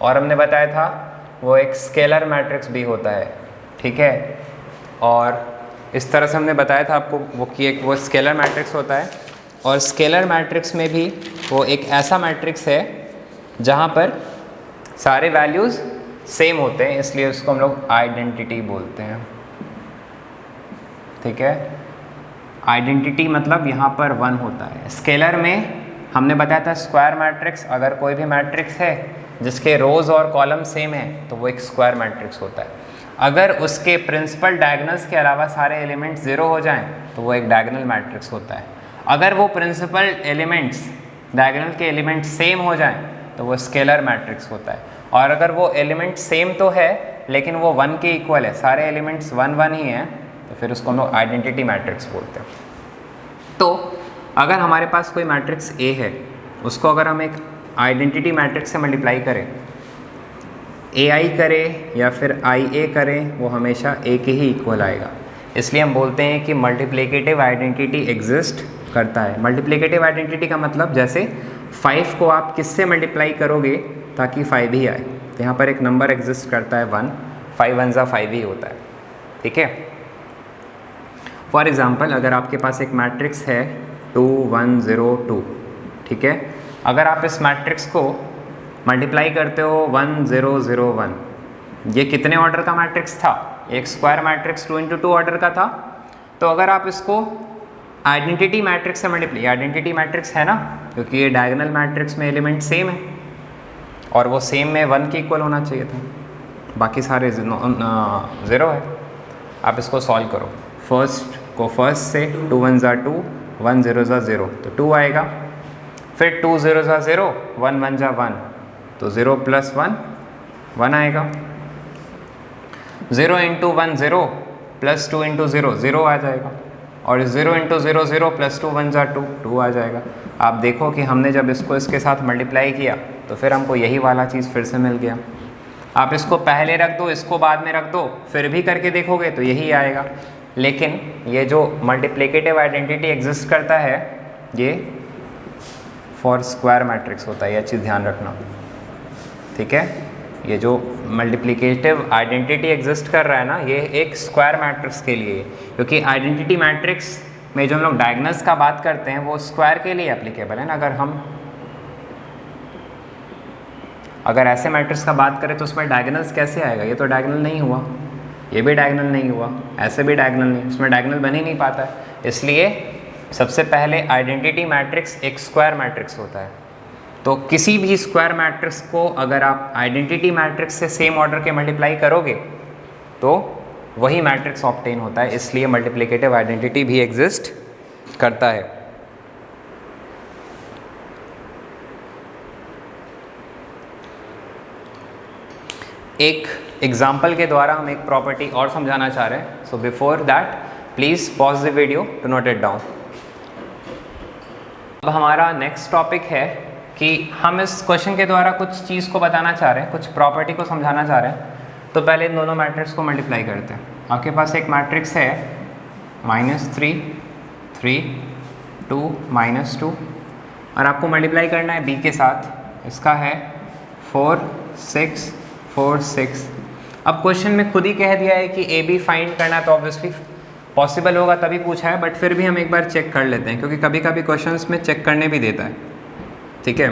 और हमने बताया था वो एक स्केलर मैट्रिक्स भी होता है, ठीक है। और इस तरह से हमने बताया था आपको वो कि एक वो स्केलर मैट्रिक्स होता है, और स्केलर मैट्रिक्स में भी वो एक ऐसा मैट्रिक्स है जहाँ पर सारे वैल्यूज़ सेम होते हैं, इसलिए उसको हम लोग आइडेंटिटी बोलते हैं, ठीक है। आइडेंटिटी मतलब यहाँ पर 1 होता है। स्केलर में हमने बताया था स्क्वायर मैट्रिक्स, अगर कोई भी मैट्रिक्स है जिसके रोज और कॉलम सेम है तो वो एक स्क्वायर मैट्रिक्स होता है। अगर उसके प्रिंसिपल डायगोनल्स के अलावा सारे एलिमेंट्स 0 हो जाएं तो वो एक डायगोनल मैट्रिक्स होता है। अगर वो प्रिंसिपल एलिमेंट्स डायगोनल के एलिमेंट्स सेम हो जाएं तो वो स्केलर मैट्रिक्स होता है। और अगर वो एलिमेंट सेम तो है लेकिन वो 1 के इक्वल है, सारे एलिमेंट्स 1 1 ही हैं, तो फिर उसको हम लोग आइडेंटिटी मैट्रिक्स बोलते हैं। तो अगर हमारे पास कोई मैट्रिक्स ए है, उसको अगर हम एक आइडेंटिटी मैट्रिक्स से मल्टीप्लाई करें, ए आई करें या फिर आई ए करें, वो हमेशा ए के ही इक्वल आएगा। इसलिए हम बोलते हैं कि मल्टीप्लिकेटिव आइडेंटिटी एग्जिस्ट करता है। मल्टीप्लिकेटिव आइडेंटिटी का मतलब जैसे 5 को आप किससे मल्टीप्लाई करोगे ताकि 5 ही आए, तो यहाँ पर एक नंबर एग्जिस्ट करता है 1, 5 1 ज़ा 5 ही होता है, ठीक है। फॉर एग्ज़ाम्पल अगर आपके पास एक मैट्रिक्स है 2 1 0 2, ठीक है। अगर आप इस मैट्रिक्स को मल्टीप्लाई करते हो 1 0 0 1, ये कितने ऑर्डर का मैट्रिक्स था? एक स्क्वायर मैट्रिक्स 2 × 2 ऑर्डर का था। तो अगर आप इसको आइडेंटिटी मैट्रिक्स से मल्टीप्लाई, आइडेंटिटी मैट्रिक्स है ना, क्योंकि ये डायगोनल मैट्रिक्स में एलिमेंट सेम है और वो सेम में 1 के इक्वल होना चाहिए था, बाकी सारे 0 है। आप इसको सॉल्व करो, फर्स्ट को फर्स्ट से 2 1 ज़ा 2, 1 0 ज़ा 0 तो 2 आएगा, फिर 2 0 ज़ा 0, 1 1 ज़ा 1 तो 0 + 1 1 आएगा, 0 × 1 0 + 2 × 0 0 आ जाएगा, और 0 × 0 0 + 2 1 ज़ा 2 2 आ जाएगा। आप देखो कि हमने जब इसको इसके साथ मल्टीप्लाई किया तो फिर हमको यही वाला चीज़ फिर से मिल गया। आप इसको पहले रख दो, इसको बाद में रख दो, फिर भी करके देखोगे तो यही आएगा। लेकिन ये जो मल्टीप्लिकेटिव आइडेंटिटी एग्जिस्ट करता है ये फॉर स्क्वायर मैट्रिक्स होता है, यह चीज़ ध्यान रखना, ठीक है। ये जो मल्टीप्लिकेटिव आइडेंटिटी एग्जिस्ट कर रहा है ना, ये एक स्क्वायर मैट्रिक्स के लिए, क्योंकि आइडेंटिटी मैट्रिक्स में जो हम लोग डायगोनल्स का बात करते हैं वो स्क्वायर के लिए एप्लीकेबल है ना। अगर ऐसे मैट्रिक्स का बात करें तो उसमें डायगोनल्स कैसे आएगा? ये तो डायगोनल नहीं हुआ, ये भी डायगोनल नहीं हुआ, ऐसे भी डायगोनल नहीं, इसमें डायगोनल बन ही नहीं पाता है। इसलिए सबसे पहले आइडेंटिटी मैट्रिक्स एक स्क्वायर मैट्रिक्स होता है। तो किसी भी स्क्वायर मैट्रिक्स को अगर आप आइडेंटिटी मैट्रिक्स से सेम ऑर्डर के मल्टीप्लाई करोगे तो वही मैट्रिक्स ऑब्टेन होता है, इसलिए मल्टीप्लिकेटिव आइडेंटिटी भी एग्जिस्ट करता है। एक एग्जाम्पल के द्वारा हम एक प्रॉपर्टी और समझाना चाह रहे हैं। So before that please pause the video to note it down. अब हमारा नेक्स्ट टॉपिक है कि हम इस क्वेश्चन के द्वारा कुछ चीज़ को बताना चाह रहे हैं, कुछ प्रॉपर्टी को समझाना चाह रहे हैं। तो पहले इन दोनों मैट्रिक्स को मल्टीप्लाई करते हैं। आपके पास एक मैट्रिक्स है -3 3 2 -2, और आपको मल्टीप्लाई करना है b के साथ। इसका है 4 6 4 6। अब क्वेश्चन में खुद ही कह दिया है कि ए बी फाइंड करना, तो ऑब्वियसली पॉसिबल होगा तभी पूछा है, बट फिर भी हम एक बार चेक कर लेते हैं क्योंकि कभी कभी क्वेश्चंस में चेक करने भी देता है, ठीक है।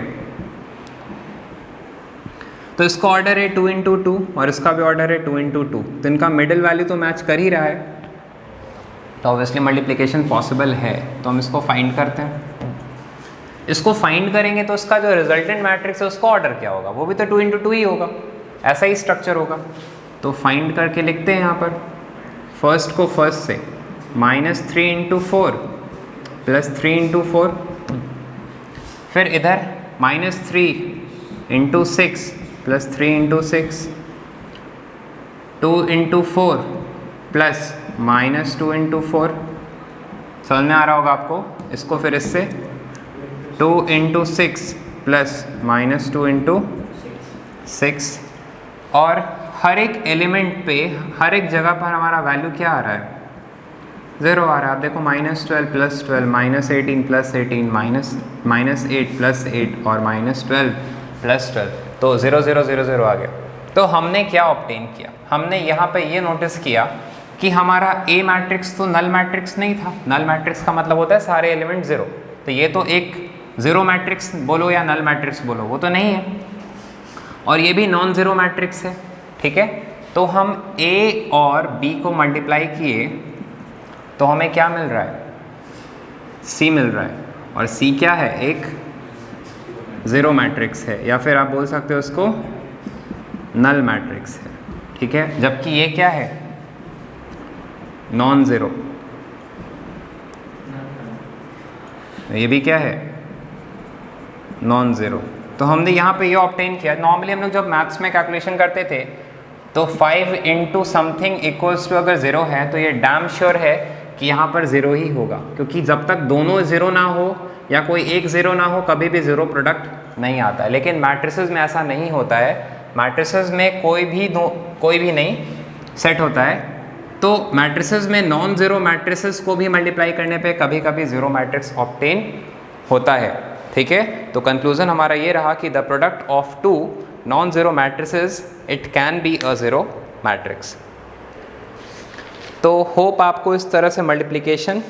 तो इसका ऑर्डर है 2 × 2 और इसका भी ऑर्डर है 2 × 2, तो इनका मिडिल वैल्यू तो मैच कर ही रहा है, तो ऑब्वियसली मल्टीप्लिकेशन पॉसिबल है। तो हम इसको फाइंड करते हैं। इसको फाइंड करेंगे तो इसका जो रिजल्टेंट मैट्रिक्स है उसका ऑर्डर क्या होगा? वो भी तो 2 × 2 ही होगा, ऐसा ही स्ट्रक्चर होगा। तो फाइंड करके लिखते हैं यहाँ पर, फर्स्ट को फर्स्ट से -3 × 4 + 3 × 4, फिर इधर -3 × 6 + 3 × 6, 2 × 4 प्लस -2 × 4। समझ में आ रहा होगा आपको? इसको फिर इससे 2 × 6 प्लस -2 इंटू 6 और हर एक एलिमेंट पे हर एक जगह पर हमारा वैल्यू क्या आ रहा है? 0 आ रहा है। आप देखो -12 + 12 -18 + 18 -8 + 8 और -12 + 12 तो 0 0 0 0 आ गया। तो हमने क्या ऑब्टेन किया? हमने यहाँ पे ये नोटिस किया कि हमारा ए मैट्रिक्स तो नल मैट्रिक्स नहीं था। नल मैट्रिक्स का मतलब होता है सारे एलिमेंट 0। तो ये तो एक 0 मैट्रिक्स बोलो या नल मैट्रिक्स बोलो, वो तो नहीं है। और ये भी नॉन ज़ीरो मैट्रिक्स है, ठीक है। तो हम ए और बी को मल्टीप्लाई किए तो हमें क्या मिल रहा है? सी मिल रहा है। और सी क्या है? एक 0 मैट्रिक्स है, या फिर आप बोल सकते हो उसको नल मैट्रिक्स है, ठीक है। जबकि ये क्या है? Non zero. ये भी क्या है? Non zero. तो हमने यहाँ पे ये ऑब्टेन किया। नॉर्मली हम लोग जब मैथ्स में कैलकुलेशन करते थे तो 5 इंटू समथिंग इक्वल्स टू अगर 0 है तो ये डैम श्योर है कि यहाँ पर 0 ही होगा, क्योंकि जब तक दोनों 0 ना हो या कोई एक 0 ना हो कभी भी 0 प्रोडक्ट नहीं आता है। लेकिन मैट्रिसेस में ऐसा नहीं होता है। मैट्रिसेस में कोई भी नहीं सेट होता है। तो मैट्रिसेस में नॉन ज़ीरो मैट्रिसेस को भी मल्टीप्लाई करने पे कभी कभी 0 मैट्रिक्स ऑब्टेन होता है, ठीक है। तो कंक्लूजन हमारा ये रहा कि the product of 2 non zero matrices it can be a 0 matrix. तो होप आपको इस तरह से मल्टीप्लिकेशन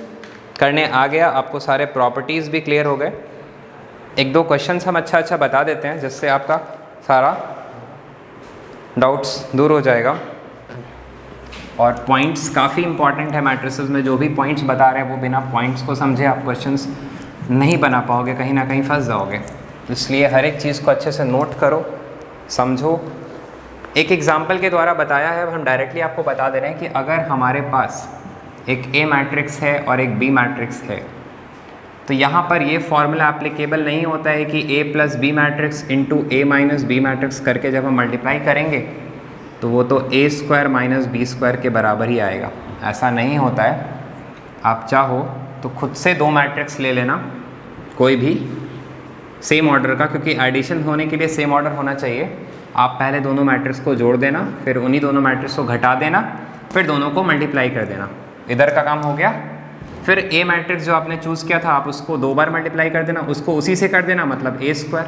करने आ गया, आपको सारे प्रॉपर्टीज़ भी क्लियर हो गए। एक दो क्वेश्चंस हम अच्छा बता देते हैं जिससे आपका सारा डाउट्स दूर हो जाएगा। और पॉइंट्स काफ़ी इंपॉर्टेंट है मैट्रिसेस में। जो भी पॉइंट्स बता रहे हैं वो बिना पॉइंट्स को समझे आप क्वेश्चंस नहीं बना पाओगे, कहीं ना कहीं फंस जाओगे। इसलिए हर एक चीज़ को अच्छे से नोट करो, समझो। एक एग्जांपल के द्वारा बताया है, हम डायरेक्टली आपको बता दे रहे हैं कि अगर हमारे पास एक ए मैट्रिक्स है और एक बी मैट्रिक्स है तो यहाँ पर ये फॉर्मूला एप्लीकेबल नहीं होता है कि ए प्लस बी मैट्रिक्स इंटू ए माइनस बी मैट्रिक्स करके जब हम मल्टीप्लाई करेंगे तो वो तो ए स्क्वायर माइनस बी स्क्वायर के बराबर ही आएगा। ऐसा नहीं होता है। आप चाहो तो खुद से 2 मैट्रिक्स ले लेना, कोई भी सेम ऑर्डर का, क्योंकि एडिशन होने के लिए सेम ऑर्डर होना चाहिए। आप पहले दोनों मैट्रिक्स को जोड़ देना, फिर उन्हीं दोनों मैट्रिक्स को घटा देना, फिर दोनों को मल्टीप्लाई कर देना। इधर का काम हो गया। फिर ए मैट्रिक्स जो आपने चूज़ किया था आप उसको 2 बार मल्टीप्लाई कर देना, उसको उसी से कर देना, मतलब ए स्क्वायर।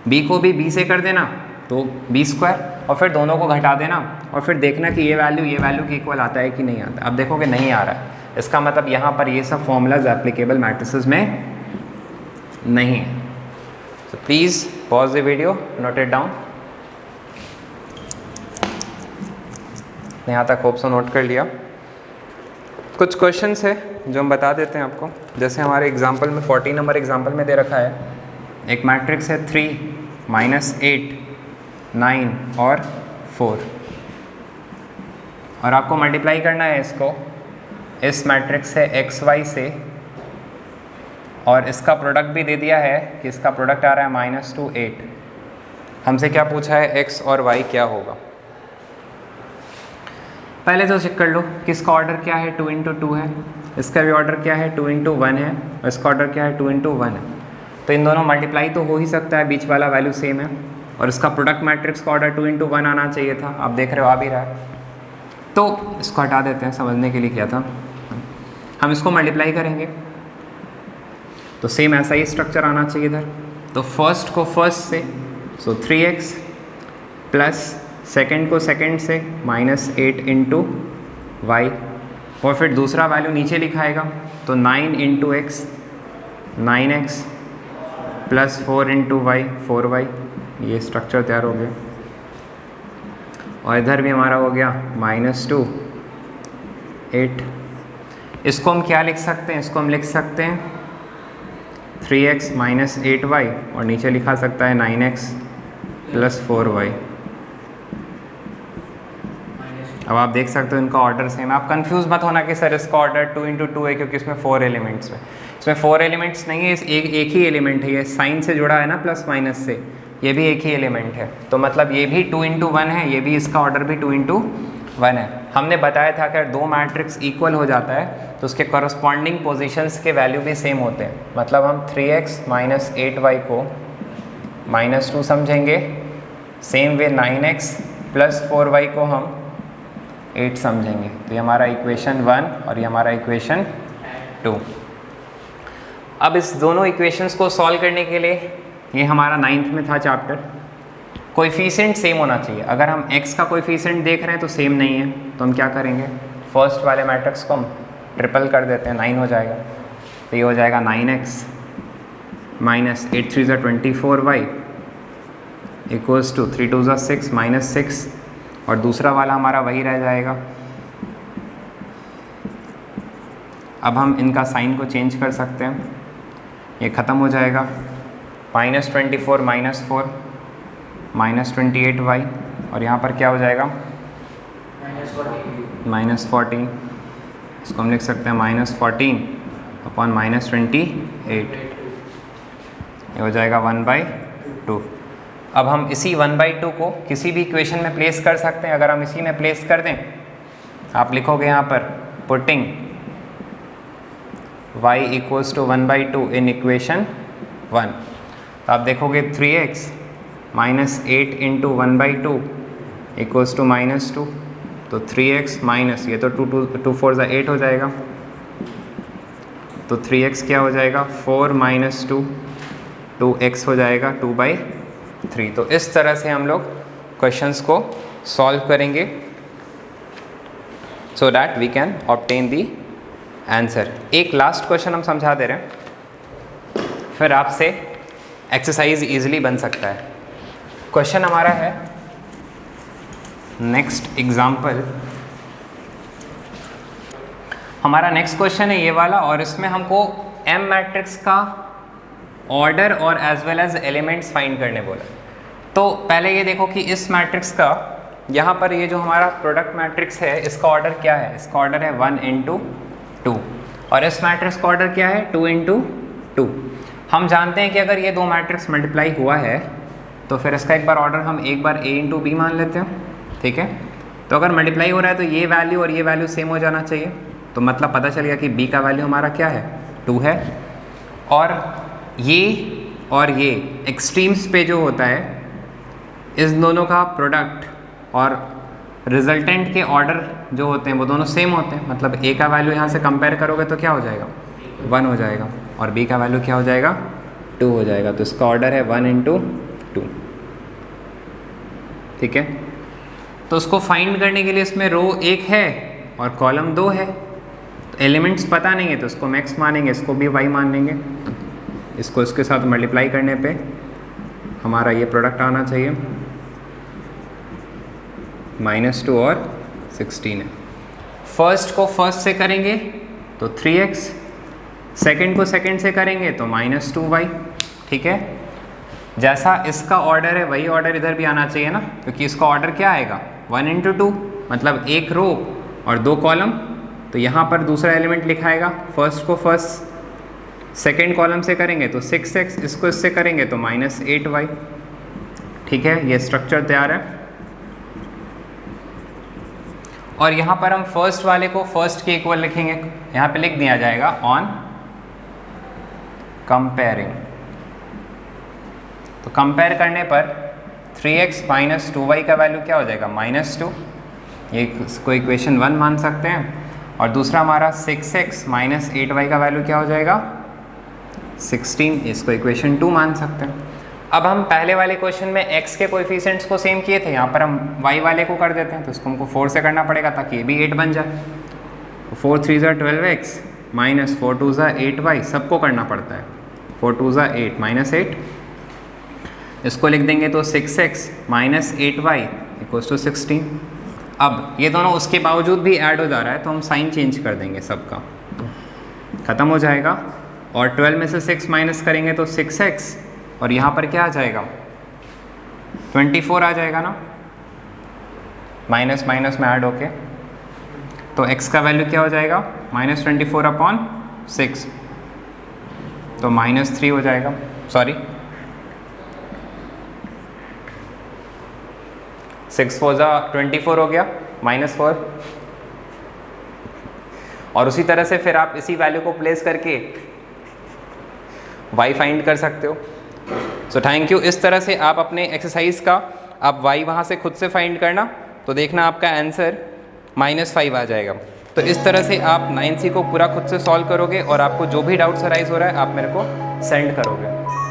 बी को भी बी से कर देना तो बी स्क्वायर, और फिर दोनों को घटा देना और फिर देखना कि ये वैल्यू के इक्वल आता है कि नहीं आता। अब देखोगे नहीं आ रहा है, इसका मतलब यहाँ पर ये सब फॉर्मूलाज एप्लीकेबल मैट्रिसेस में नहीं है। तो please pause the video, note it down. यहाँ तक होप सो नोट कर लिया। कुछ क्वेश्चंस है जो हम बता देते हैं आपको। जैसे हमारे एग्जाम्पल में 14 नंबर एग्जाम्पल में दे रखा है, एक मैट्रिक्स है 3 -8 9 और 4, और आपको मल्टीप्लाई करना है इसको। इस मैट्रिक्स है एक्स वाई से, और इसका प्रोडक्ट भी दे दिया है कि इसका प्रोडक्ट आ रहा है -2 8। हमसे क्या पूछा है? एक्स और वाई क्या होगा। पहले तो चेक कर लो किसका ऑर्डर क्या है, 2 × 2 है। इसका भी ऑर्डर क्या है, 2 × 1 है, और इसका ऑर्डर क्या है, 2 × 1 है। तो इन दोनों मल्टीप्लाई तो हो ही सकता है, बीच वाला वैल्यू सेम है। और इसका प्रोडक्ट मैट्रिक्स का ऑर्डर 2 × 1 आना चाहिए था, आप देख रहे हो आ भी रहा है। तो इसको हटा देते हैं, समझने के लिए क्या था। हम इसको मल्टीप्लाई करेंगे तो सेम ऐसा ही स्ट्रक्चर आना चाहिए इधर। तो फर्स्ट को फर्स्ट से, सो 3x प्लस सेकेंड को सेकेंड से -8 × y, और फिर दूसरा वैल्यू नीचे लिखाएगा तो 9 × x 9x plus 4 × y 4y। ये स्ट्रक्चर तैयार हो गया। और इधर भी हमारा हो गया -2 8। इसको हम क्या लिख सकते हैं? इसको हम लिख सकते हैं 3x - 8y, और नीचे लिखा सकता है 9x प्लस 4y। अब आप देख सकते हो इनका ऑर्डर सेम है। आप कंफ्यूज मत होना कि सर इसका ऑर्डर 2 × 2 है क्योंकि इसमें 4 एलिमेंट्स है। इसमें 4 एलिमेंट्स नहीं है, एक ही एलिमेंट है। ये साइन से जुड़ा है ना, प्लस माइनस से, ये भी एक ही एलिमेंट है। तो मतलब ये भी 2 × 1 है, ये भी, इसका ऑर्डर भी 2 × 1 है। हमने बताया था कि अगर 2 मैट्रिक्स इक्वल हो जाता है तो उसके करस्पॉन्डिंग पोजीशंस के वैल्यू भी सेम होते हैं। मतलब हम 3x - 8y को -2 समझेंगे। सेम वे 9x + 4y को हम 8 समझेंगे। तो ये हमारा इक्वेशन 1 और ये हमारा इक्वेशन 2। अब इस दोनों इक्वेशंस को सॉल्व करने के लिए, ये हमारा 9th में था चैप्टर, कोएफिशिएंट सेम होना चाहिए। अगर हम x का कोएफिशिएंट देख रहे हैं तो सेम नहीं है, तो हम क्या करेंगे, फर्स्ट वाले मैट्रिक्स को हम ट्रिपल कर देते हैं, 9 हो जाएगा। तो ये हो जाएगा 9x - 8 3 = 24y = 3 2 = 6 -6, और दूसरा वाला हमारा वही रह जाएगा। अब हम इनका साइन को चेंज कर सकते हैं, ये ख़त्म हो जाएगा। -24 - 4 -28y, और यहाँ पर क्या हो जाएगा, -14। इसको हम लिख सकते हैं -14 अपॉन -28, ये हो जाएगा 1/2। अब हम इसी 1/2 को किसी भी इक्वेशन में प्लेस कर सकते हैं। अगर हम इसी में प्लेस कर दें, आप लिखोगे यहाँ पर पुटिंग y = 1/2 इन इक्वेशन 1, तो आप देखोगे 3x - 8 × 1/2 = -2। तो 3x माइनस, ये तो 2 4 = 8 हो जाएगा, तो 3x क्या हो जाएगा, 4 - 2 2x हो जाएगा 2/3। तो इस तरह से हम लोग क्वेश्चंस को सॉल्व करेंगे so that we can obtain the answer. एक लास्ट क्वेश्चन हम समझा दे रहे हैं, फिर आपसे एक्सरसाइज इजीली बन सकता है। क्वेश्चन हमारा है, नेक्स्ट एग्जाम्पल, हमारा नेक्स्ट क्वेश्चन है ये वाला, और इसमें हमको M मैट्रिक्स का ऑर्डर और as well as elements find करने बोला। तो पहले ये देखो कि इस मैट्रिक्स का, यहाँ पर ये जो हमारा प्रोडक्ट मैट्रिक्स है, इसका ऑर्डर क्या है, इसका ऑर्डर है 1 × 2, और इस मैट्रिक्स का ऑर्डर क्या है, 2 × 2। हम जानते हैं कि अगर ये दो मैट्रिक्स मल्टीप्लाई हुआ है तो फिर इसका एक बार ऑर्डर हम एक बार A × B मान लेते हैं, ठीक है। तो अगर मल्टीप्लाई हो रहा है तो ये वैल्यू और ये वैल्यू सेम हो जाना चाहिए, तो मतलब पता चल गया कि B का वैल्यू हमारा क्या है, 2 है, और ये एक्सट्रीम्स पे जो होता है, इस दोनों का प्रोडक्ट और रिजल्टेंट के ऑर्डर जो होते हैं वो दोनों सेम होते हैं। मतलब A का वैल्यू यहाँ से कंपेयर करोगे तो क्या हो जाएगा, 1 हो जाएगा, और B का वैल्यू क्या हो जाएगा, 2 हो जाएगा। तो इसका ऑर्डर है 1 × 2, ठीक है। तो उसको फाइंड करने के लिए इसमें रो 1 है और कॉलम 2 है, तो एलिमेंट्स पता नहीं है तो इसको मैक्स मानेंगे, इसको भी y मान लेंगे, इसको इसके साथ मल्टीप्लाई करने पे हमारा ये प्रोडक्ट आना चाहिए, -2 और 16 है। फर्स्ट को फर्स्ट से करेंगे तो 3x, सेकंड को सेकंड से करेंगे तो -2y, ठीक है। जैसा इसका ऑर्डर है वही ऑर्डर इधर भी आना चाहिए ना, क्योंकि इसका ऑर्डर क्या आएगा, 1 × 2, मतलब एक रो और 2 कॉलम। तो यहाँ पर दूसरा एलिमेंट लिखाएगा, फर्स्ट को फर्स्ट, सेकेंड कॉलम से करेंगे तो 6x, इसको इससे करेंगे तो -8y, ठीक है। ये स्ट्रक्चर तैयार है। और यहाँ पर हम फर्स्ट वाले को फर्स्ट के इक्वल लिखेंगे, यहाँ पे लिख दिया जाएगा ऑन कंपेयरिंग। तो कंपेयर करने पर 3x - 2y का वैल्यू क्या हो जाएगा, -2, ये इसको इक्वेशन 1 मान सकते हैं। और दूसरा हमारा 6x - 8y का वैल्यू क्या हो जाएगा, 16, इसको इक्वेशन 2 मान सकते हैं। अब हम पहले वाले क्वेश्चन में x के कोएफिशिएंट्स को सेम किए थे, यहाँ पर हम y वाले को कर देते हैं, तो इसको हमको 4 से करना पड़ेगा ताकि ये भी 8 बन जाए। 4 3 = 12x -4 2 = 8y, सबको करना पड़ता है, 4 2 = 8 -8, इसको लिख देंगे तो 6x - 8y = 16। अब ये दोनों उसके बावजूद भी ऐड हो जा रहा है तो हम साइन चेंज कर देंगे, सबका ख़त्म हो जाएगा। और 12 में से 6 माइनस करेंगे तो 6x, और यहाँ पर क्या आ जाएगा, 24 आ जाएगा ना, माइनस माइनस में ऐड होके। तो x का वैल्यू क्या हो जाएगा, -24/6, तो -3 हो जाएगा, सॉरी 6 4 = 24 हो गया, -4। और उसी तरह से फिर आप इसी वैल्यू को प्लेस करके y फाइंड कर सकते हो। So thank you. इस तरह से आप अपने एक्सरसाइज का आप y वहाँ से खुद से फाइंड करना, तो देखना आपका आंसर -5 आ जाएगा। तो इस तरह से आप 9C को पूरा खुद से सॉल्व करोगे और आपको जो भी डाउट्स अराइज हो रहा है आप मेरे को सेंड करोगे।